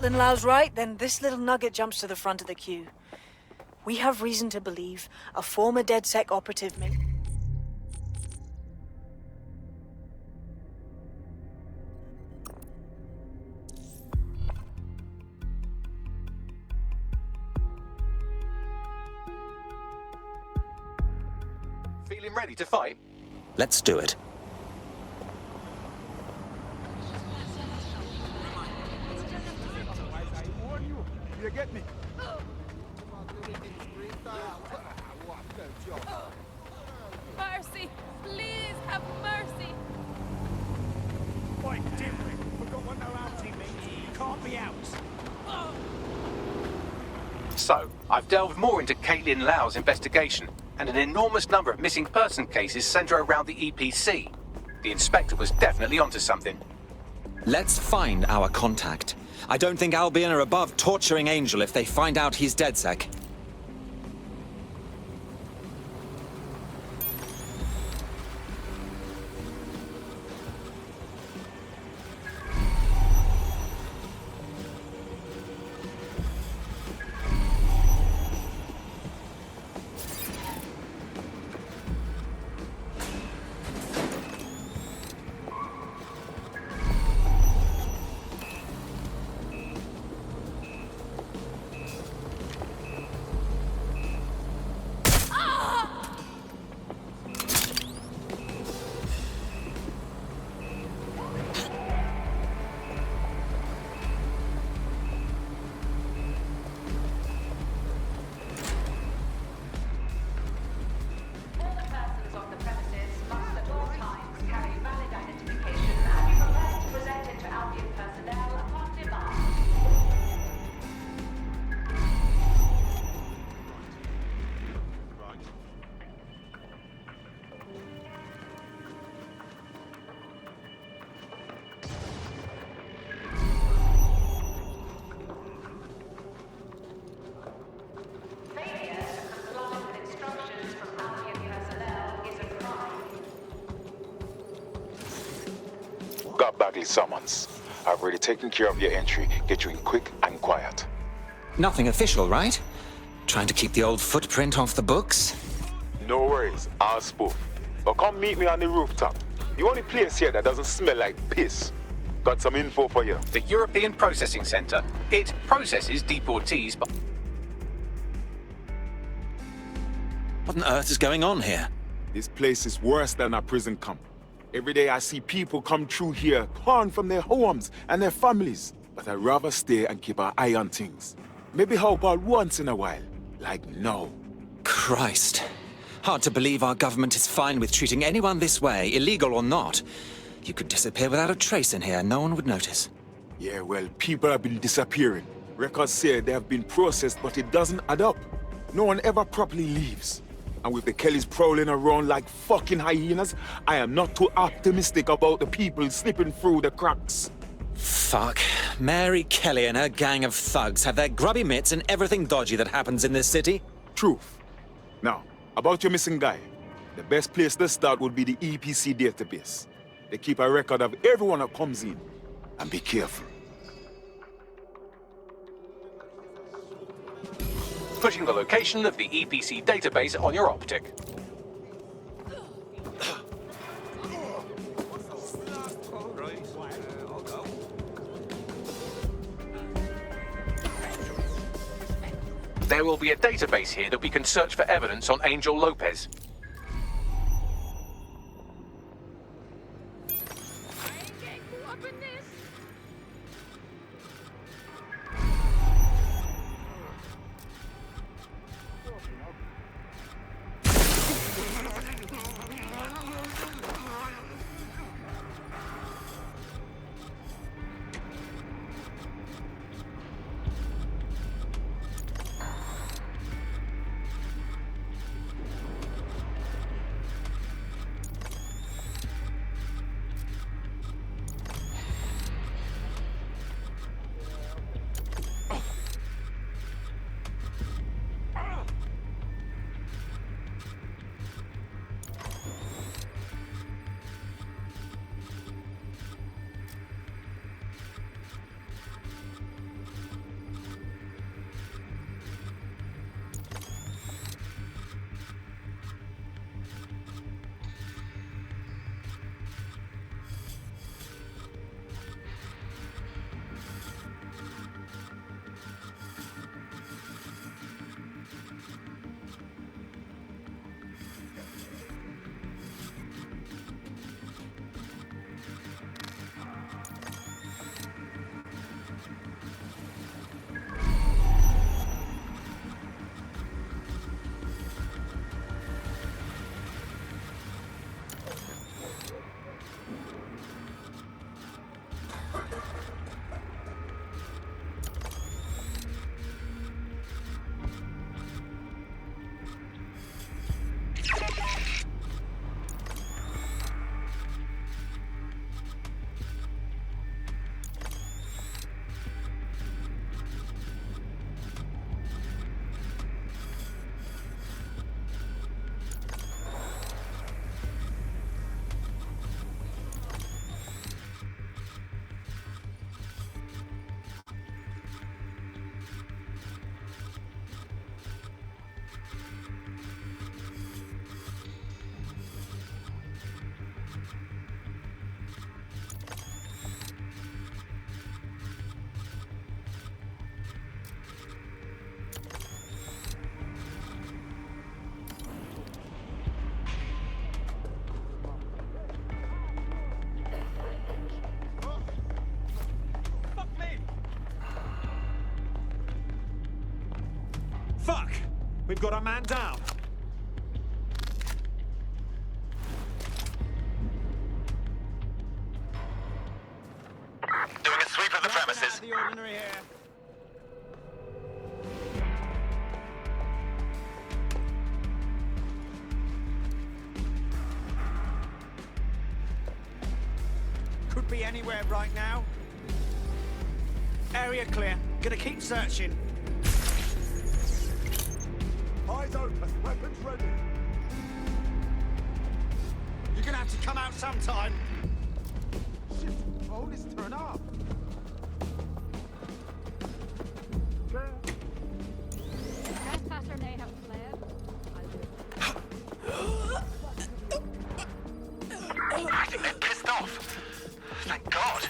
Lin Lao's right, then this little nugget jumps to the front of the queue. We have reason to believe a former DedSec operative may... Feeling ready to fight? Let's do it. You get me? Mercy! Please have mercy! Boy, dimwit, forgot what no outing means. You can't be out. So, I've delved more into Caitlin Lau's investigation, and an enormous number of missing person cases centre around the EPC. The inspector was definitely onto something. Let's find our contact. I don't think Albion are above torturing Angel if they find out he's DedSec. Got Bagley summons. I've already taken care of your entry. Get you in quick and quiet. Nothing official, right? Trying to keep the old footprint off the books? No worries, I'll spoof. But come meet me on the rooftop. The only place here that doesn't smell like piss. Got some info for you. The European Processing Centre. It processes deportees, but... What on earth is going on here? This place is worse than a prison camp. Every day I see people come through here, torn from their homes and their families. But I'd rather stay and keep an eye on things. Maybe help out once in a while. Like now. Christ. Hard to believe our government is fine with treating anyone this way, illegal or not. You could disappear without a trace in here, no one would notice. Yeah, well, people have been disappearing. Records say they have been processed, but it doesn't add up. No one ever properly leaves. And with the Kellys prowling around like fucking hyenas, I am not too optimistic about the people slipping through the cracks. Fuck. Mary Kelly and her gang of thugs have their grubby mitts in everything dodgy that happens in this city. Truth. Now, about your missing guy. The best place to start would be the EPC database. They keep a record of everyone that comes in. And be careful. putting the location of the EPC database on your optic. There will be a database here that we can search for evidence on Angel Lopez. Fuck! We've got our man down. Doing a sweep of the premises. The ordinary here. Could be anywhere right now. Area clear. Gonna keep searching. Eyes open, weapons ready. You're gonna have to come out sometime. Shit, phone is turned off. Trespasser may have fled. I think they're pissed off. Thank God.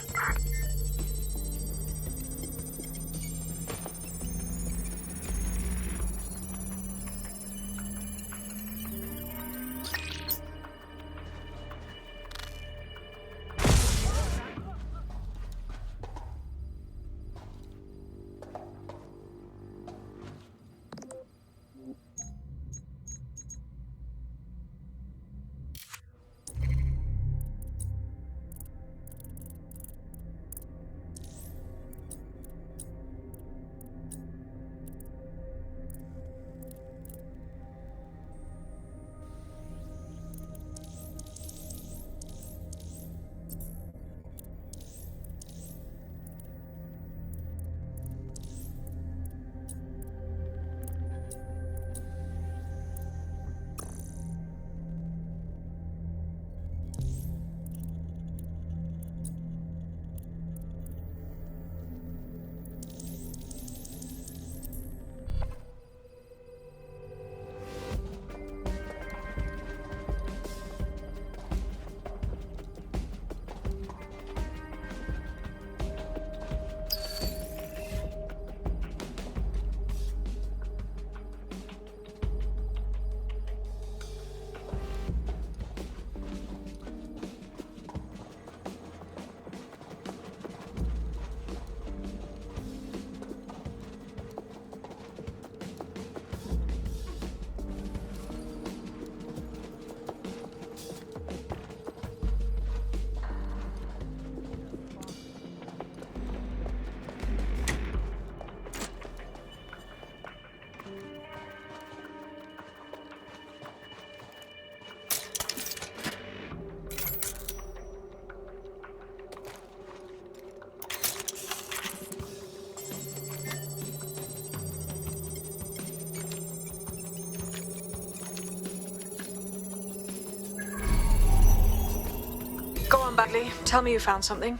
Go on, Bagley. Tell me you found something.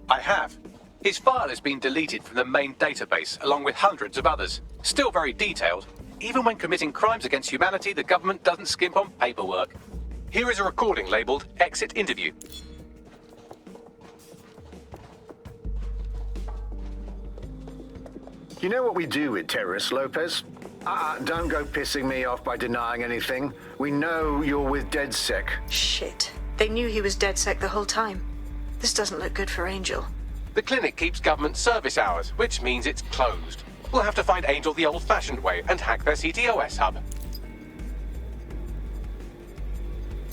I have. His file has been deleted from the main database, along with hundreds of others. Still very detailed. Even when committing crimes against humanity, the government doesn't skimp on paperwork. Here is a recording labeled Exit Interview. You know what we do with terrorists, Lopez? Don't go pissing me off by denying anything. We know you're with DedSec. Shit. They knew he was DedSec the whole time. This doesn't look good for Angel. The clinic keeps government service hours, which means it's closed. We'll have to find Angel the old-fashioned way and hack their CTOS hub.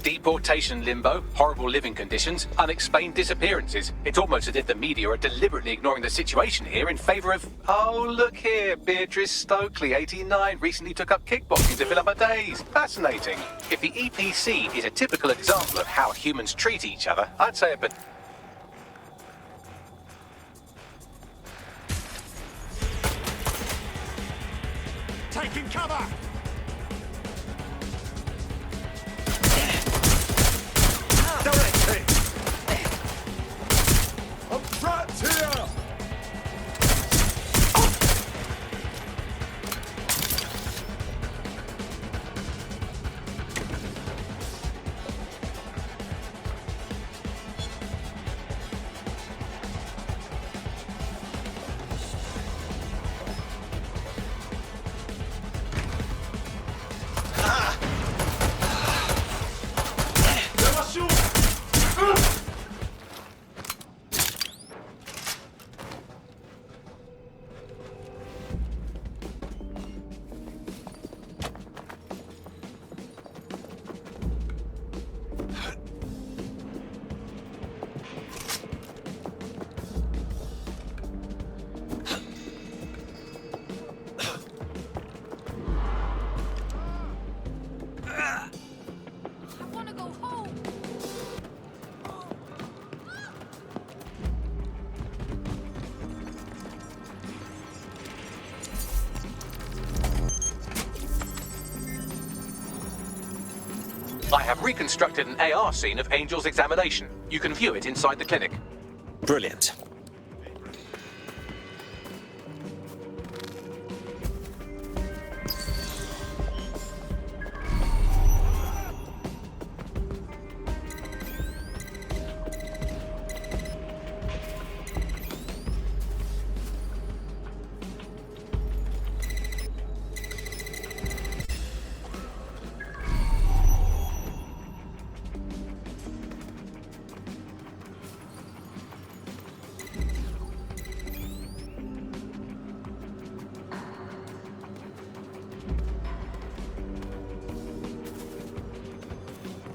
Deportation limbo, horrible living conditions, unexplained disappearances. It's almost as if the media are deliberately ignoring the situation here in favor of... Oh, look here, Beatrice Stokely, 89, recently took up kickboxing to fill up her days. Fascinating. If the EPC is a typical example of how humans treat each other, I'd say it, but... Taking cover! Direct hit! I'm trapped here! I have reconstructed an AR scene of Angel's examination. You can view it inside the clinic. Brilliant.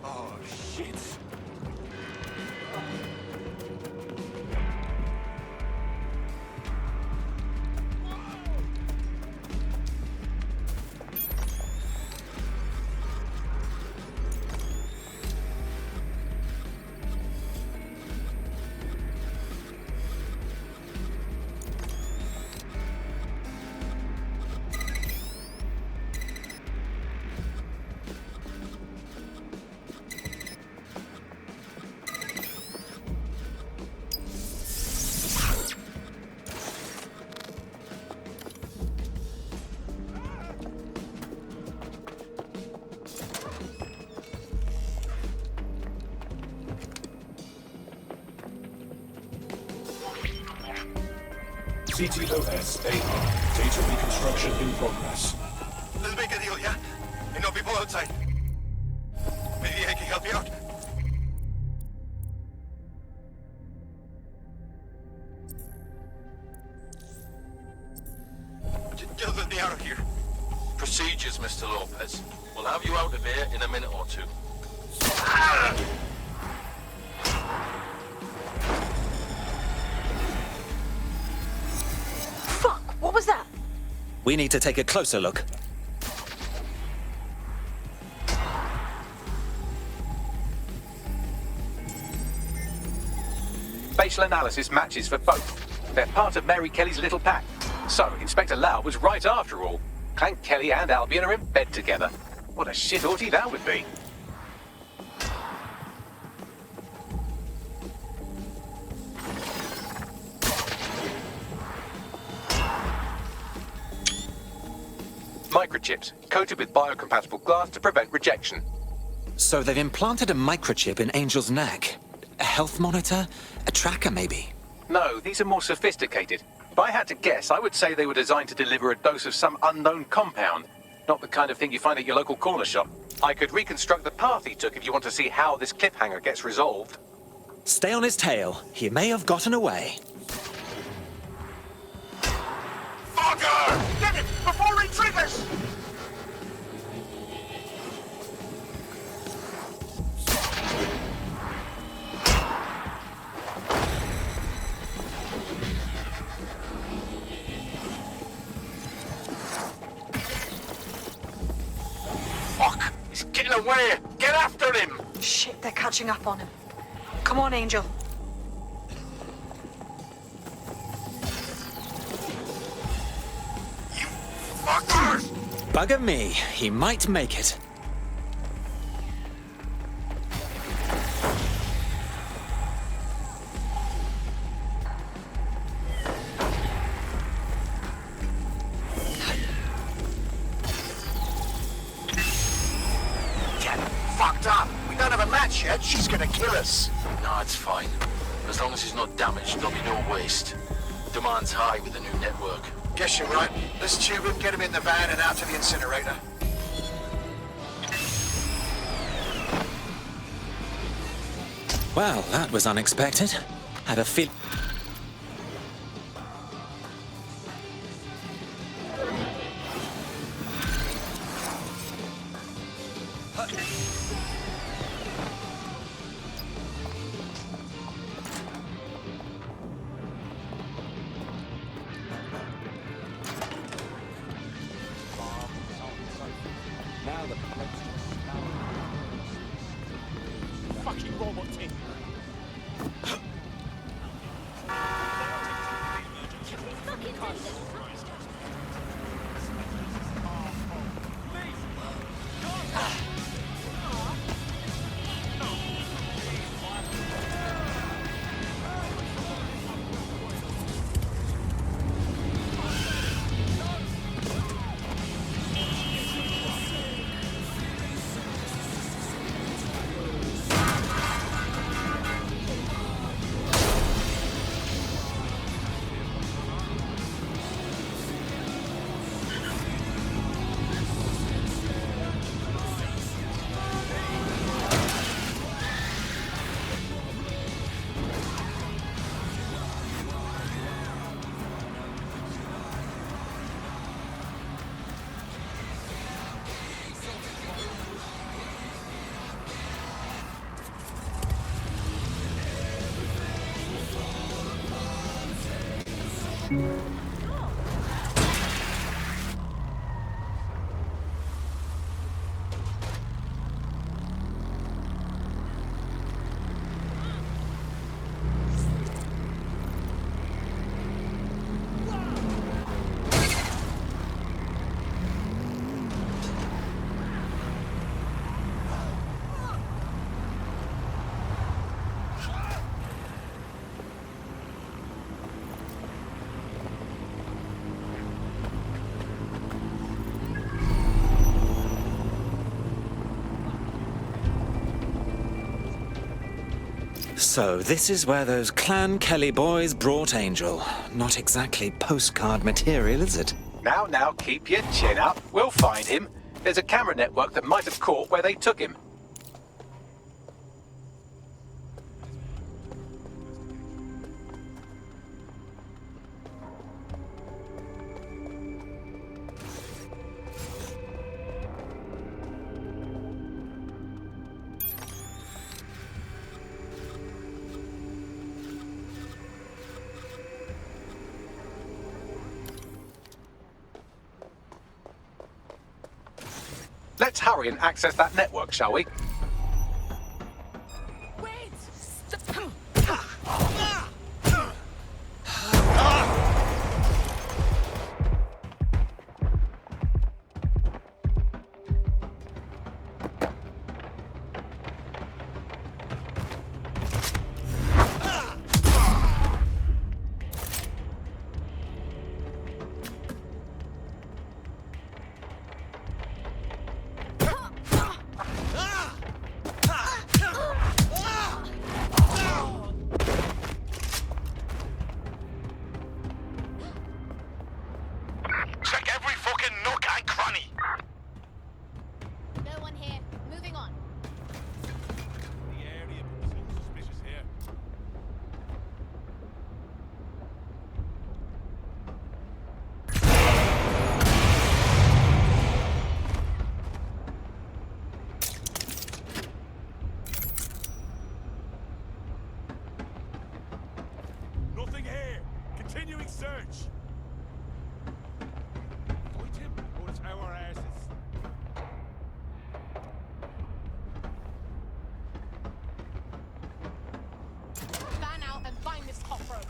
Oh, shit. CTOS AR. Data reconstruction in progress. Let's make a deal, yeah? And no people outside. Maybe I can help you out. Just let me out of here. Procedures, Mr. Lopez. We'll have you out of here in a minute or two. Fuck! What was that? We need to take a closer look. Facial analysis matches for both. They're part of Mary Kelly's little pack. So, Inspector Lau was right after all. Clank Kelly and Albion are in bed together. What a shit orgy that would be. Microchips, coated with biocompatible glass to prevent rejection. So they've implanted a microchip in Angel's neck. A health monitor? A tracker, maybe? No, these are more sophisticated. If I had to guess, I would say they were designed to deliver a dose of some unknown compound. Not the kind of thing you find at your local corner shop. I could reconstruct the path he took if you want to see how this cliffhanger gets resolved. Stay on his tail. He may have gotten away. Fucker! Get it! Before he triggers! Fuck! He's getting away! Get after him! Shit, they're catching up on him. Come on, Angel. You fuckers! Bugger me. He might make it. Get fucked up! We don't have a match yet. She's gonna kill us. No, it's fine. As long as he's not damaged, there'll be no waste. Demand's high with the new network. Guess you're right. Let's tube him, get him in the van and out to the incinerator. Well, that was unexpected. Had a feel... Fucking robot team. So, this is where those Clan Kelly boys brought Angel. Not exactly postcard material, is it? Now, keep your chin up. We'll find him. There's a camera network that might have caught where they took him. Let's hurry and access that network, shall we? Check every fucking nook and cranny. No one here. Moving on. The area, but something suspicious here. Nothing here. Continuing search. Fight him, or it's our asses. Fan out and find this cockroach.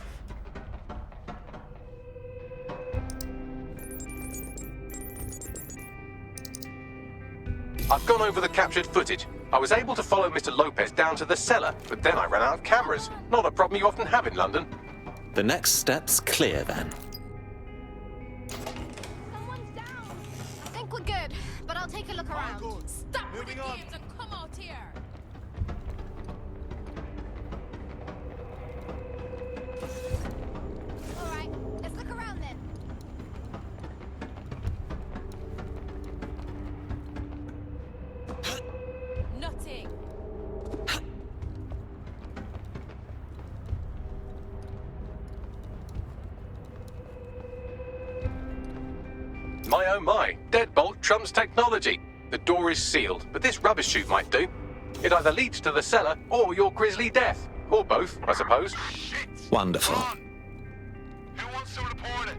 I've gone over the captured footage. I was able to follow Mr. Lopez down to the cellar, but then I ran out of cameras. Not a problem you often have in London. The next step's clear, then. Someone's down. I think we're good, but I'll take a look around. good. Stop with Moving the on. games and come out here. All right, let's look around then. Nothing. My oh my, deadbolt trumps technology. The door is sealed, but this rubbish chute might do. It either leads to the cellar or your grisly death. Or both, I suppose. Shit! Wonderful. Come on. Who wants to report it?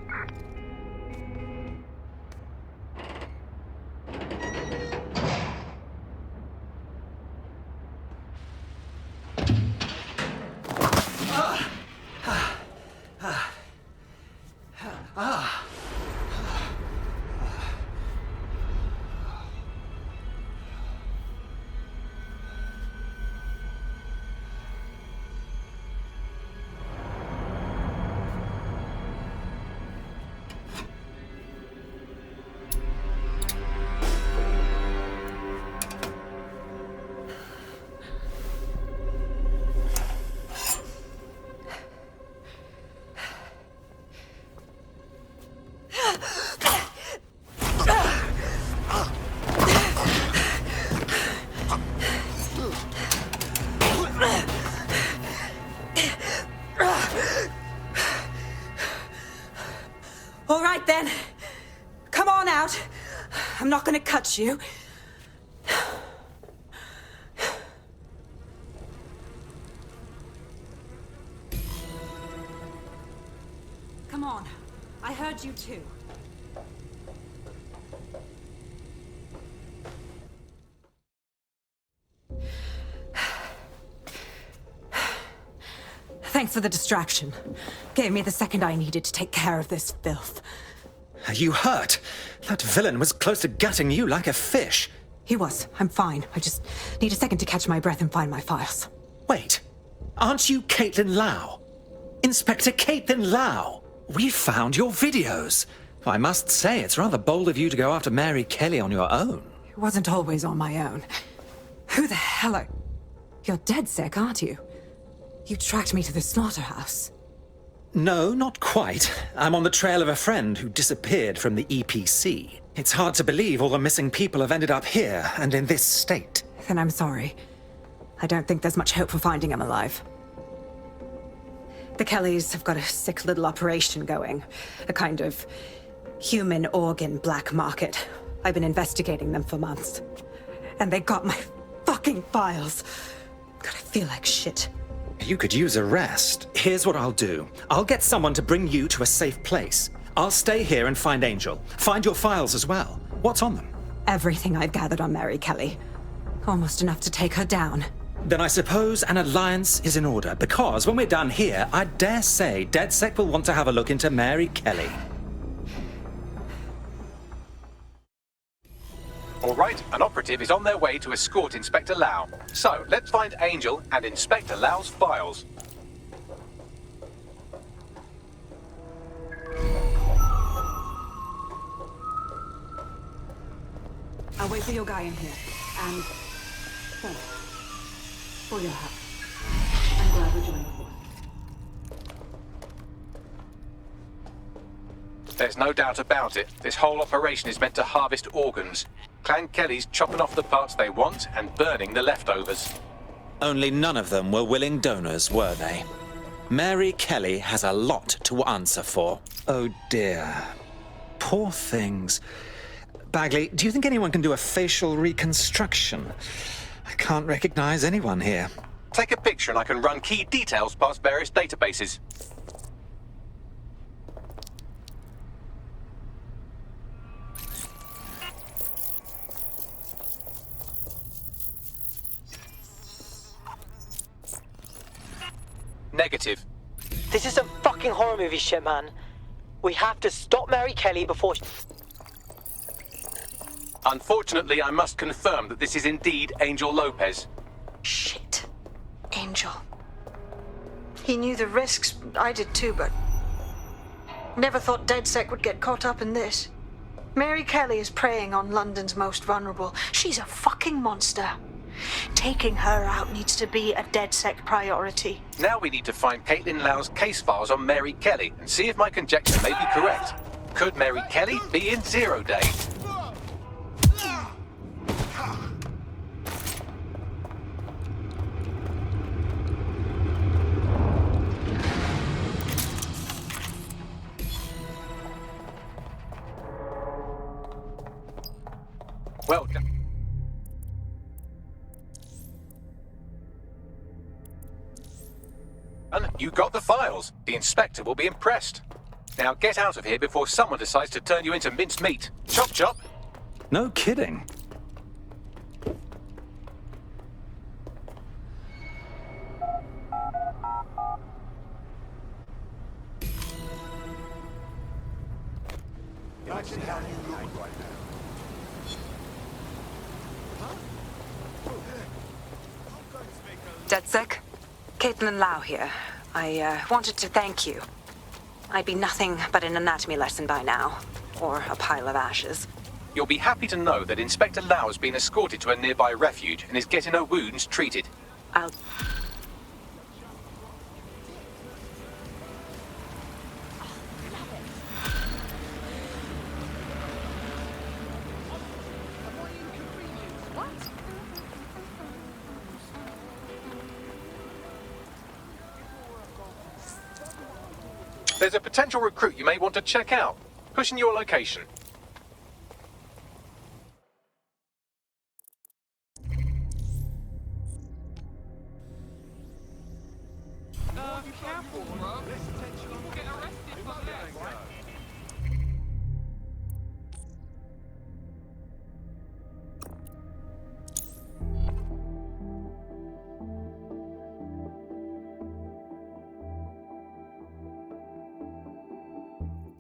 All right then. Come on out. I'm not gonna cut you. Come Come on. I heard you too. Thanks for the distraction. Gave me the second I needed to take care of this filth. Are you hurt? That villain was close to gutting you like a fish. He was. I'm fine. I just need a second to catch my breath and find my files. Wait. Aren't you Caitlin Lau? Inspector Caitlin Lau! We found your videos. I must say, it's rather bold of you to go after Mary Kelly on your own. It wasn't always on my own. Who the hell are... You're DedSec, aren't you? You tracked me to the slaughterhouse. No, not quite. I'm on the trail of a friend who disappeared from the EPC. It's hard to believe all the missing people have ended up here and in this state. Then I'm sorry. I don't think there's much hope for finding him alive. The Kellys have got a sick little operation going. A kind of human organ black market. I've been investigating them for months. And they got my fucking files. God, I feel like shit. You could use a rest. Here's what I'll do. I'll get someone to bring you to a safe place. I'll stay here and find Angel. Find your files as well. What's on them? Everything I've gathered on Mary Kelly. Almost enough to take her down. Then I suppose an alliance is in order, because when we're done here, I dare say DedSec will want to have a look into Mary Kelly. All right, an operative is on their way to escort Inspector Lau. So, let's find Angel and Inspector Lau's files. I'll wait for your guy in here. And... thanks. For your help. I'm glad we're joining forces. There's no doubt about it. This whole operation is meant to harvest organs. Clan Kelly's chopping off the parts they want and burning the leftovers. Only none of them were willing donors, were they? Mary Kelly has a lot to answer for. Oh dear. Poor things. Bagley, do you think anyone can do a facial reconstruction? I can't recognize anyone here. Take a picture and I can run key details past various databases. Negative. This is some fucking horror movie shit, man. We have to stop Mary Kelly before Unfortunately, I must confirm that this is indeed Angel Lopez. Shit. Angel. He knew the risks. I did too, but... never thought DedSec would get caught up in this. Mary Kelly is preying on London's most vulnerable. She's a fucking monster. Taking her out needs to be a DedSec priority. Now we need to find Caitlin Lau's case files on Mary Kelly and see if my conjecture may be correct. Could Mary Kelly be in 0 Day? Well done. You got the files. The inspector will be impressed. Now get out of here before someone decides to turn you into minced meat. Chop chop. No kidding. Imagine how you look right now. DedSec? Caitlin Lau here. I wanted to thank you. I'd be nothing but an anatomy lesson by now. Or a pile of ashes. You'll be happy to know that Inspector Lau has been escorted to a nearby refuge and is getting her wounds treated. I'll... There's a potential recruit you may want to check out. Pushing your location. Be careful, bro. People get arrested.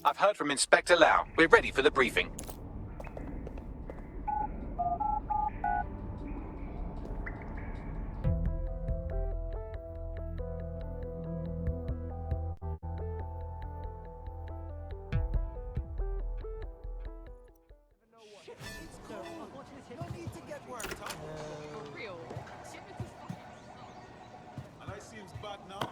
I've heard from Inspector Lau. We're ready for the briefing. And I seems bad now.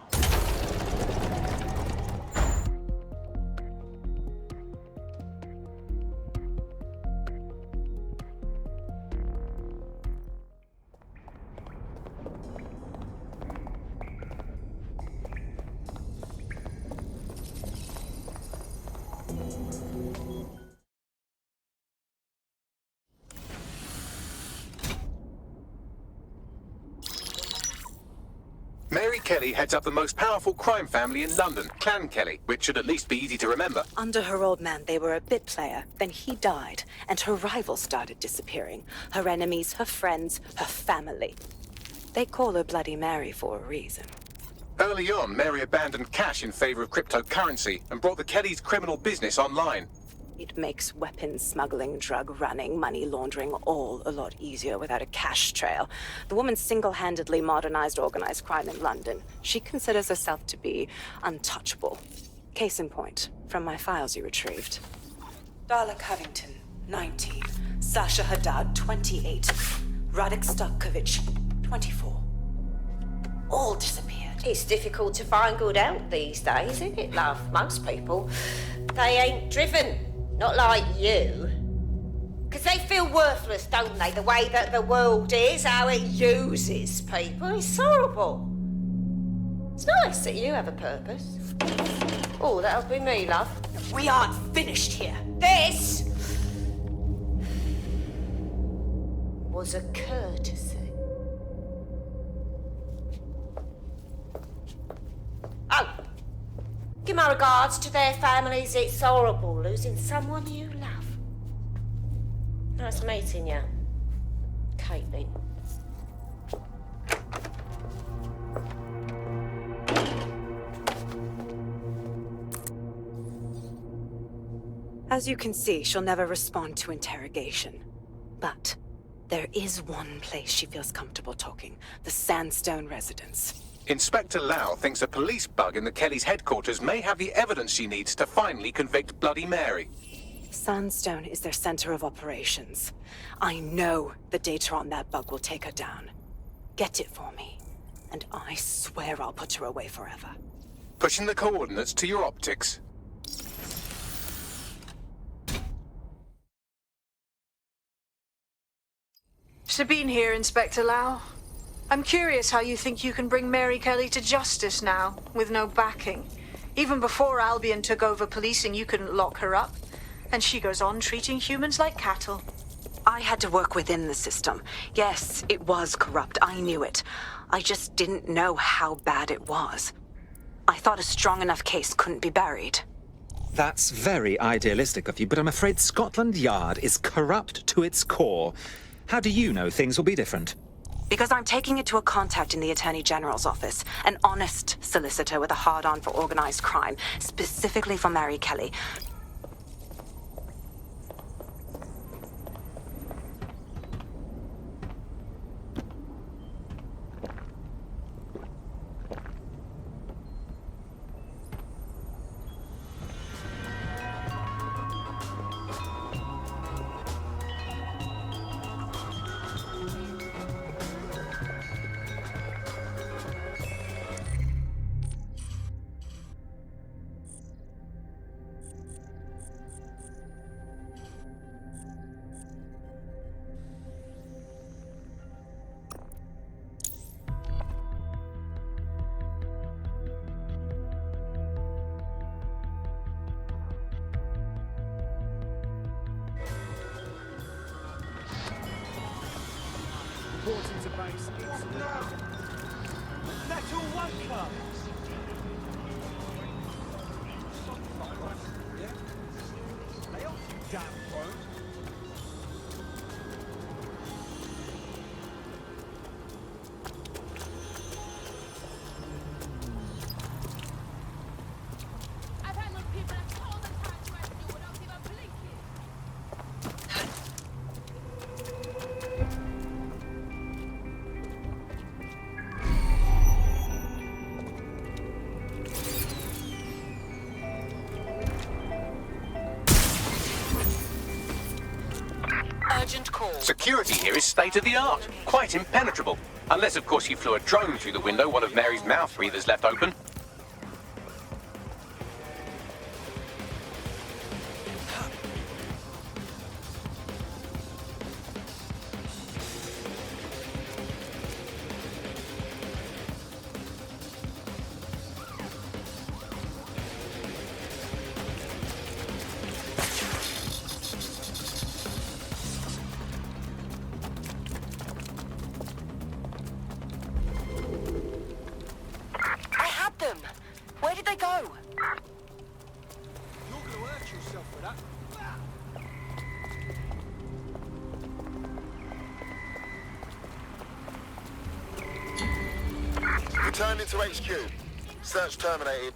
Mary Kelly heads up the most powerful crime family in London, Clan Kelly, which should at least be easy to remember. Under her old man, they were a bit player. Then he died, and her rivals started disappearing. Her enemies, her friends, her family. They call her Bloody Mary for a reason. Early on, Mary abandoned cash in favor of cryptocurrency and brought the Kellys' criminal business online. It makes weapons smuggling, drug running, money laundering all a lot easier without a cash trail. The woman single-handedly modernized organized crime in London. She considers herself to be untouchable. Case in point, from my files you retrieved. Darla Covington, 19. Sasha Haddad, 28. Radek Starkovich, 24. All disappeared. It's difficult to find good help these days, isn't it, love? Most people, they ain't driven. Not like you. Because they feel worthless, don't they? The way that the world is, how it uses people. It's horrible. It's nice that you have a purpose. Oh, that'll be me, love. We aren't finished here. This was a courtesy. Oh, give my regards to their families. It's horrible losing someone you love. Nice meeting you, Caitlin. As you can see, she'll never respond to interrogation. But there is one place she feels comfortable talking, the Sandstone residence. Inspector Lau thinks a police bug in the Kellys' headquarters may have the evidence she needs to finally convict Bloody Mary. Sandstone is their center of operations. I know the data on that bug will take her down. Get it for me, and I swear I'll put her away forever. Pushing the coordinates to your optics. Sabine here, Inspector Lau. I'm curious how you think you can bring Mary Kelly to justice now, with no backing. Even before Albion took over policing, you couldn't lock her up. And she goes on treating humans like cattle. I had to work within the system. Yes, it was corrupt. I knew it. I just didn't know how bad it was. I thought a strong enough case couldn't be buried. That's very idealistic of you, but I'm afraid Scotland Yard is corrupt to its core. How do you know things will be different? Because I'm taking it to a contact in the Attorney General's office, an honest solicitor with a hard-on for organized crime, specifically for Mary Kelly. Reporting to base. Oh, no! That's all one club! Security here is state-of-the-art, quite impenetrable. Unless, of course, you flew a drone through the window one of Mary's mouth breathers left open. Where did they go? You're gonna hurt yourself for that. Returning to HQ. Search terminated.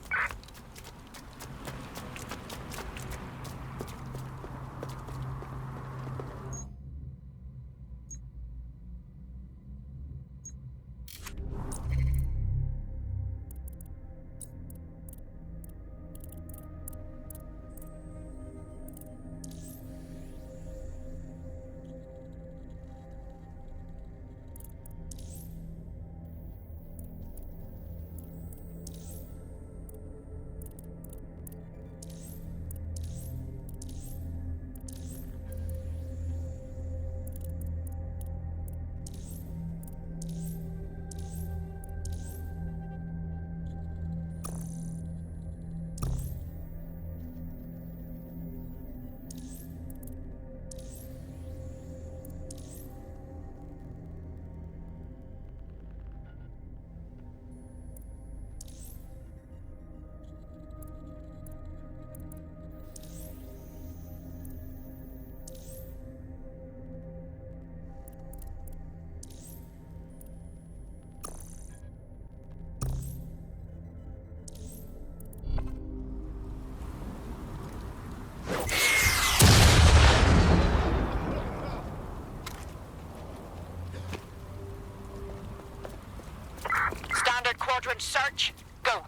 Quadrant search. Go.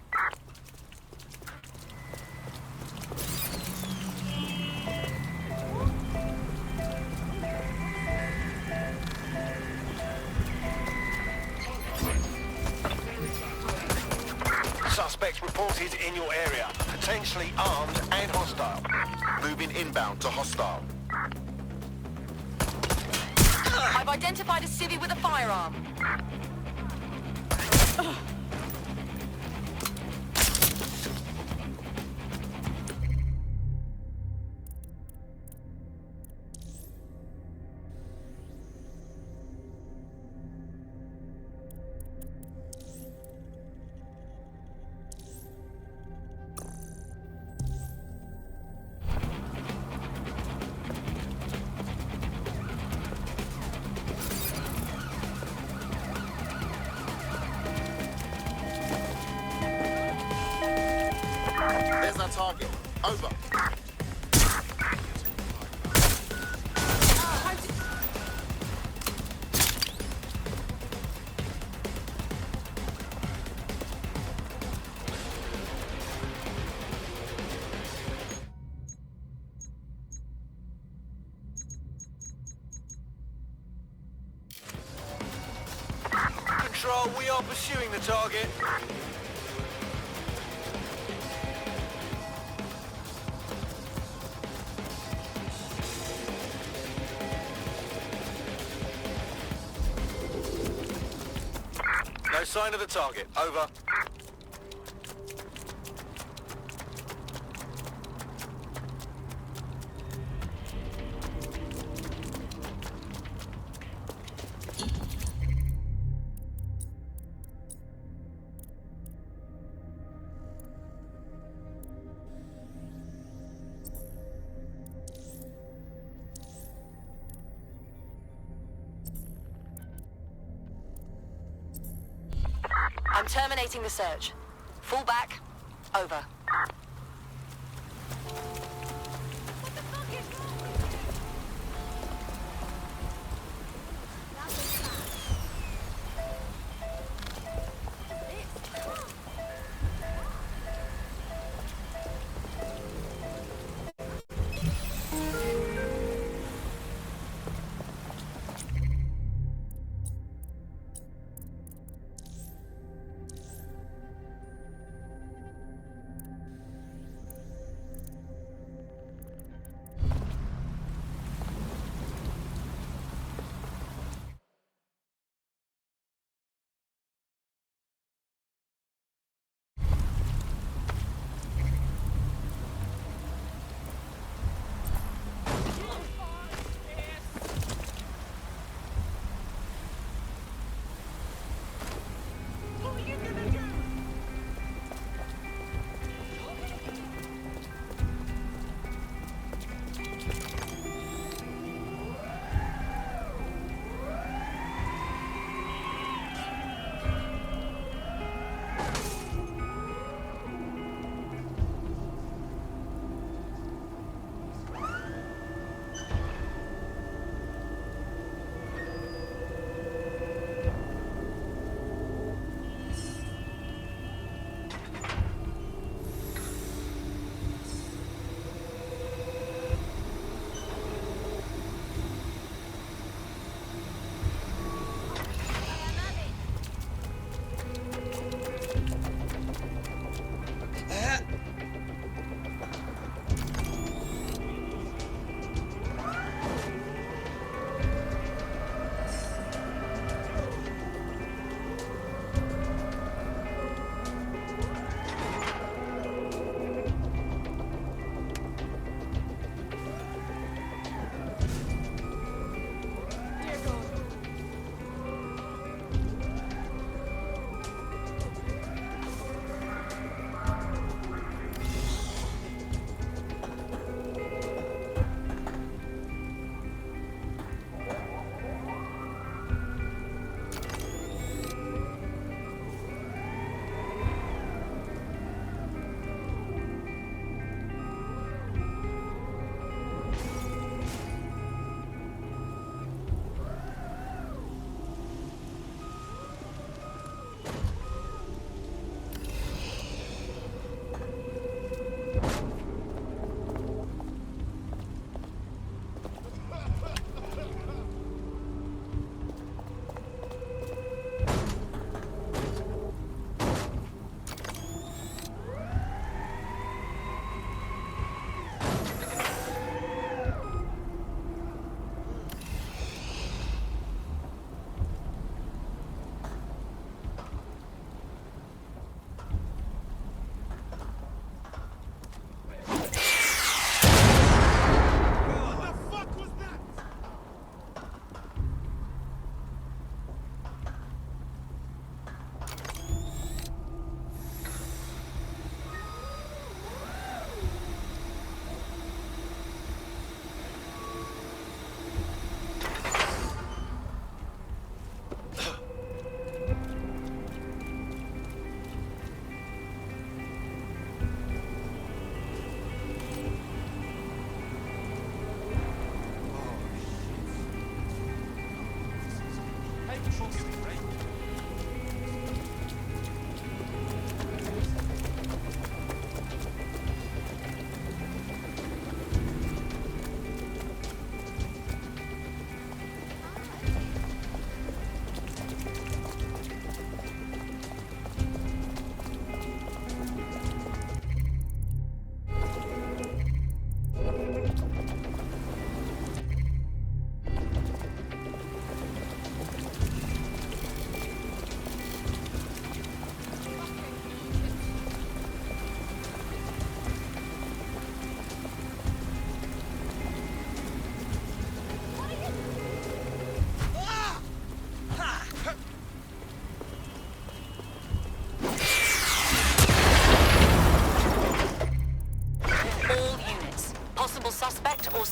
Suspects reported in your area. Potentially armed and hostile. Moving inbound to hostile. I've identified a civvy with a firearm. There's our target. Over. Control, we are pursuing the target. No sign of the target. Over. I'm terminating the search. Fall back. Over.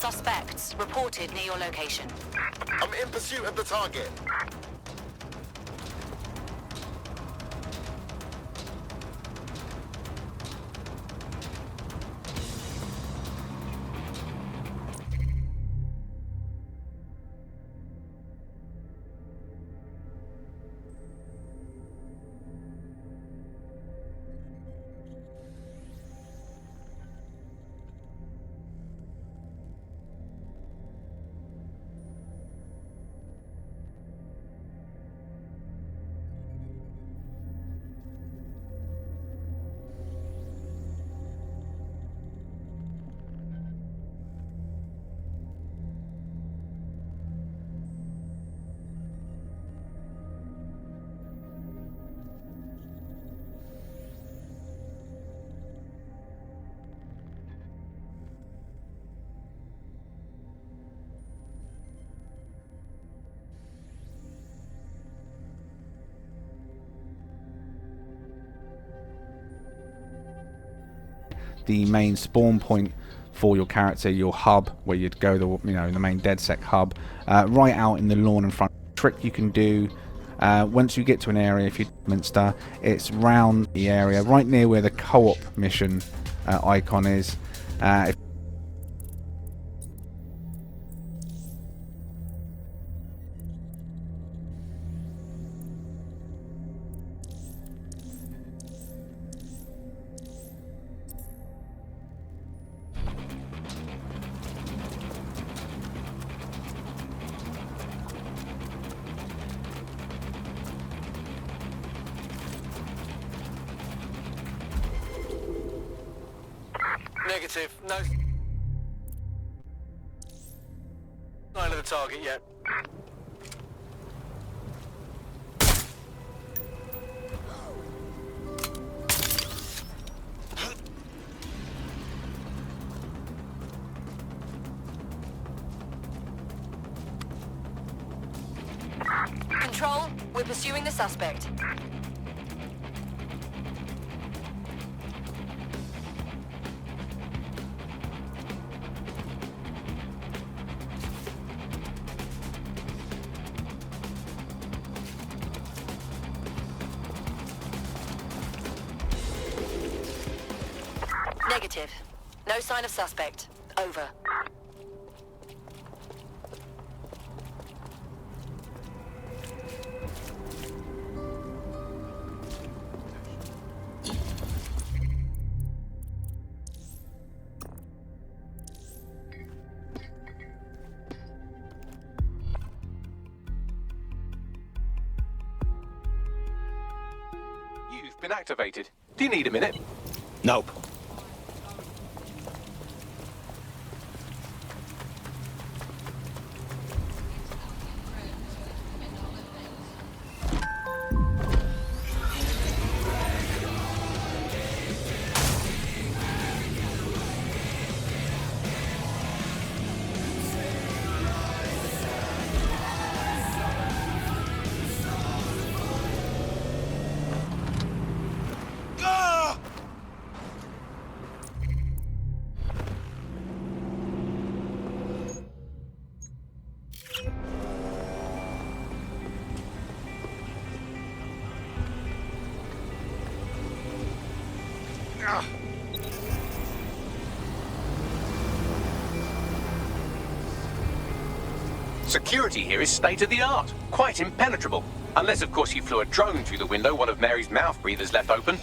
Suspects reported near your location. I'm in pursuit of the target. The main spawn point for your character, your hub, where you'd go, the main DedSec hub, right out in the lawn in front. Trick you can do once you get to an area, if you're Minster, it's round the area, right near where the co-op mission icon is. Negative. No sign of the target yet. Control, we're pursuing the suspect. Negative. No sign of suspect. Over. You've been activated. Do you need a minute? Nope. Security here is state-of-the-art, quite impenetrable. Unless, of course, you flew a drone through the window one of Mary's mouth breathers left open.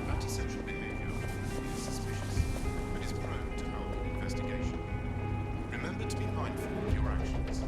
Antisocial behavior is suspicious, but is prone to our investigation. Remember to be mindful of your actions.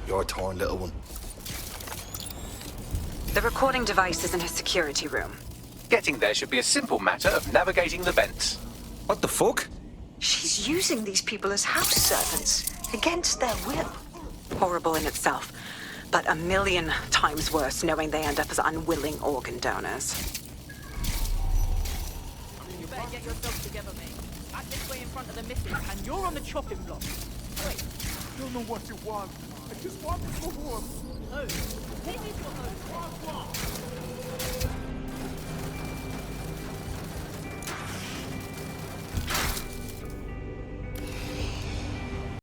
You're a torn little one. The recording device is in his security room. Getting there should be a simple matter of navigating the vents. What the fuck? She's using these people as house servants, against their will. Horrible in itself, but a million times worse knowing they end up as unwilling organ donors. You better get yourself together, mate. I'm this way in front of the missus, and you're on the chopping block. Wait. I don't know what you want. I just want to go home.